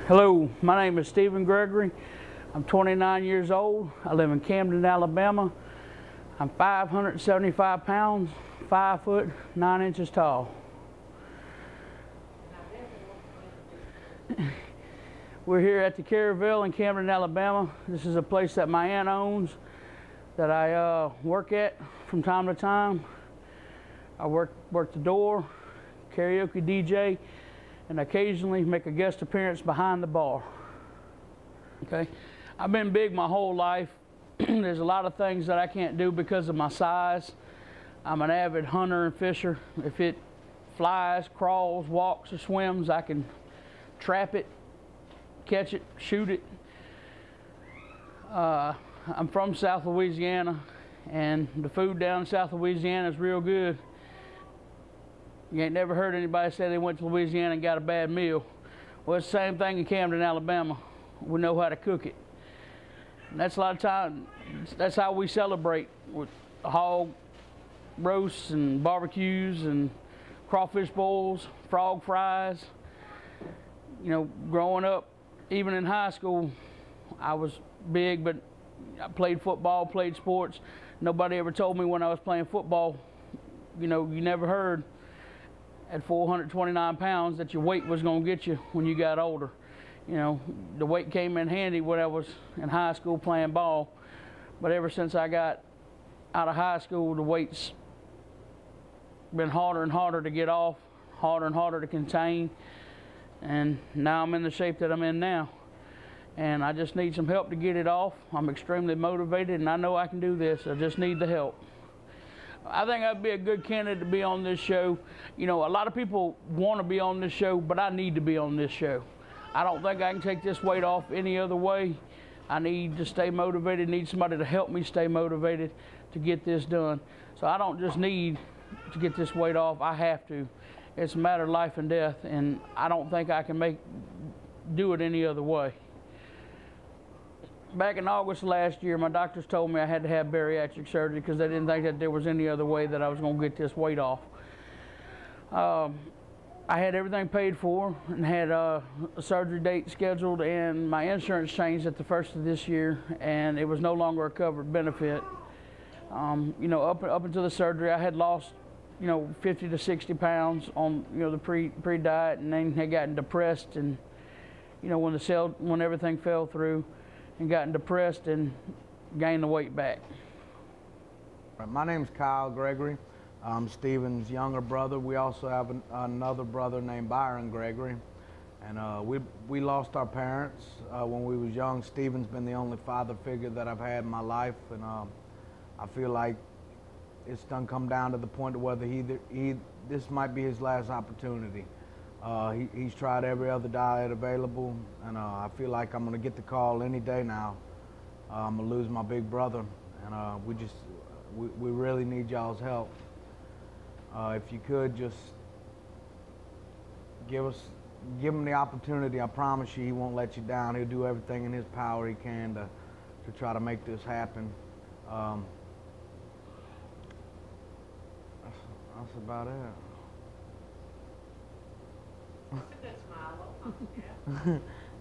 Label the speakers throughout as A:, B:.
A: Hello, my name is Stephen Gregory. I'm 29 years old. I live in Camden, Alabama. I'm 575 pounds, 5 foot 9 inches tall. We're here at the Caravel in Camden, Alabama. This is a place that my aunt owns that I work at from time to time. I work the door, karaoke DJ, and occasionally make a guest appearance behind the bar. Okay, I've been big my whole life. There's a lot of things that I can't do because of my size. I'm an avid hunter and fisher. If it flies, crawls, walks, or swims, I can trap it, catch it, shoot it. I'm from South Louisiana, and the food down in South Louisiana is real good. You ain't never heard anybody say they went to Louisiana and got a bad meal. Well, it's the same thing in Camden, Alabama. We know how to cook it. And that's a lot of time, that's how we celebrate, with hog roasts and barbecues and crawfish boils, frog fries. You know, growing up, even in high school, I was big, but I played football, played sports. Nobody ever told me when I was playing football, you know, you never heard at 429 pounds that your weight was going to get you when you got older. You know, the weight came in handy when I was in high school playing ball, but ever since I got out of high school, the weight's been harder and harder to get off, harder and harder to contain, and now I'm in the shape that I'm in now. And I just need some help to get it off. I'm extremely motivated, and I know I can do this. I just need the help. I think I'd be a good candidate to be on this show. You know, a lot of people want to be on this show, but I need to be on this show. I don't think I can take this weight off any other way. I need to stay motivated, need somebody to help me stay motivated to get this done. So I don't just need to get this weight off, I have to. It's a matter of life and death, and I don't think I can do it any other way. Back in August last year, my doctors told me I had to have bariatric surgery because they didn't think that there was any other way that I was going to get this weight off. I had everything paid for and had a surgery date scheduled, and my insurance changed at the first of this year, and it was no longer a covered benefit. You know, up until the surgery, I had lost, you know, 50 to 60 pounds on, you know, the pre-diet, and then had gotten depressed, and, you know, when everything fell through, and gotten depressed and gained the weight back.
B: My name's Kyle Gregory. I'm Stephen's younger brother. We also have another brother named Byron Gregory. And we lost our parents when we was young. Stephen's been the only father figure that I've had in my life. And I feel like it's done come down to the point of whether this might be his last opportunity. He's tried every other diet available, and I feel like I'm gonna get the call any day now. I'm gonna lose my big brother, and we really need y'all's help. If you could just give him the opportunity, I promise you he won't let you down. He'll do everything in his power he can to try to make this happen. That's about it.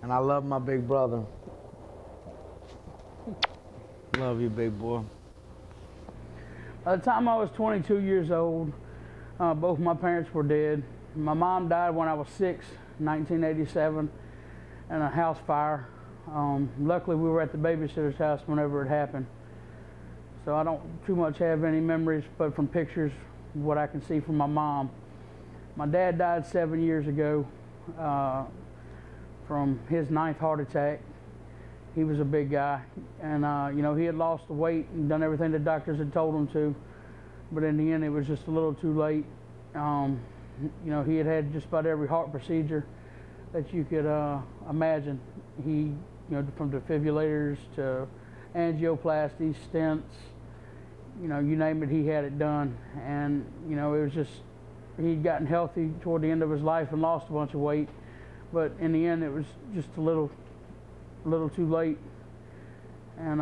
B: And I love my big brother. Love you, big boy.
A: By the time I was 22 years old, both my parents were dead. My mom died when I was 6, 1987, in a house fire. Luckily, we were at the babysitter's house whenever it happened. So I don't too much have any memories, but from pictures, what I can see from my mom. My dad died 7 years ago from his 9th heart attack. He was a big guy, and you know, he had lost the weight and done everything the doctors had told him to, but in the end it was just a little too late. You know, he had just about every heart procedure that you could imagine. You know, from defibrillators to angioplasty, stents, you know, you name it, he had it done. And you know, it was just, he'd gotten healthy toward the end of his life and lost a bunch of weight, but in the end it was just a little too late. And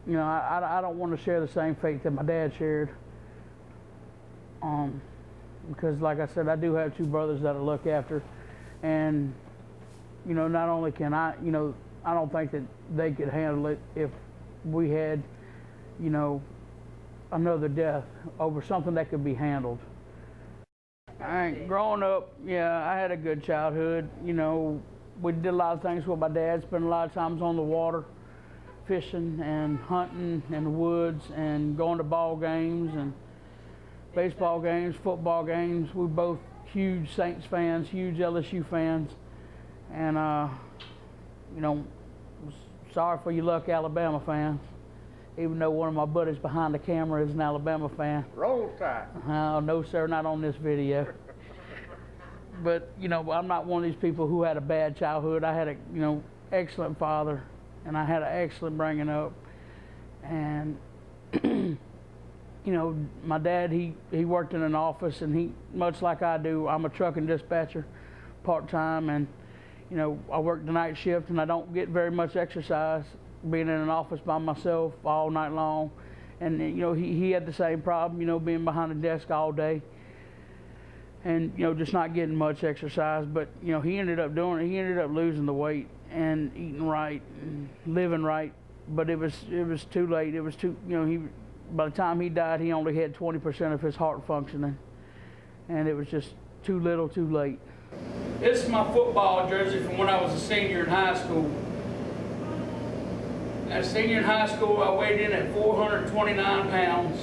A: you know, I don't want to share the same fate that my dad shared, because like I said, I do have 2 brothers that I look after, and you know, not only can I, you know, I don't think that they could handle it if we had, you know, another death over something that could be handled. Growing up, yeah, I had a good childhood. You know, we did a lot of things with my dad, spent a lot of times on the water, fishing and hunting in the woods and going to ball games and baseball games, football games. We both huge Saints fans, huge LSU fans. And, you know, sorry for your luck, Alabama fans. Even though one of my buddies behind the camera is an Alabama fan.
C: Roll Tide.
A: No, sir, not on this video. But, you know, I'm not one of these people who had a bad childhood. I had a, you know, excellent father, and I had an excellent bringing up. And, you know, my dad, he worked in an office, and he, much like I do, I'm a trucking dispatcher part-time, and, you know, I work the night shift, and I don't get very much exercise being in an office by myself all night long. And, you know, he had the same problem, you know, being behind a desk all day. And, you know, just not getting much exercise. But, you know, he ended up losing the weight and eating right and living right. But it was too late. It was too, you know, by the time he died, he only had 20% of his heart functioning. And it was just too little, too late. This is my football jersey from when I was a senior in high school. As a senior in high school, I weighed in at 429 pounds,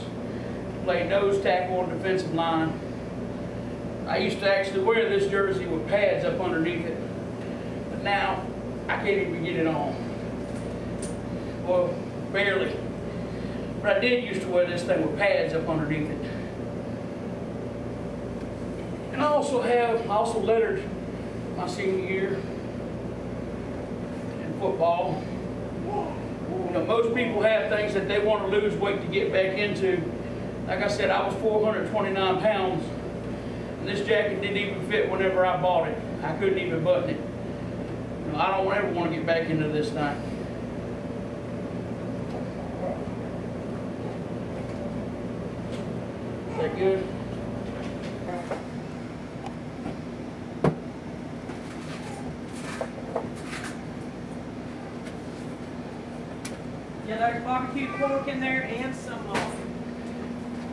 A: played nose tackle and defensive line. I used to actually wear this jersey with pads up underneath it, but now I can't even get it on. Well, barely. But I did used to wear this thing with pads up underneath it. And I also lettered my senior year in football. You know, most people have things that they want to lose weight to get back into. Like I said, I was 429 pounds. This jacket didn't even fit whenever I bought it. I couldn't even button it. You know, I don't ever want to get back into this thing. Is that good?
D: Yeah, there's barbecue pork in there and some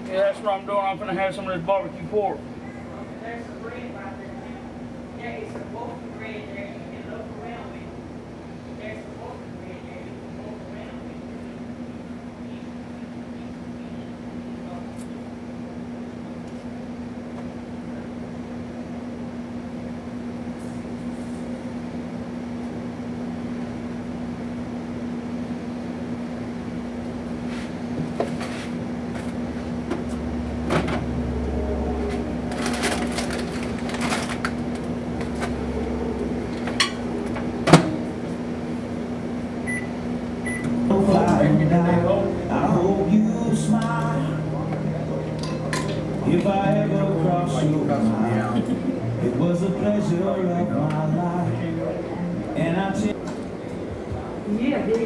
A: Yeah, that's what I'm doing. I'm gonna have some of this barbecue pork.
D: there's some bread right there. Yeah, it's some loaf of bread there. You can look around with. There's some loaf of bread there. You can look around with.
E: I hope you smile if I ever cross your mind. It was a pleasure of my life, and I tell
D: Yeah, did he?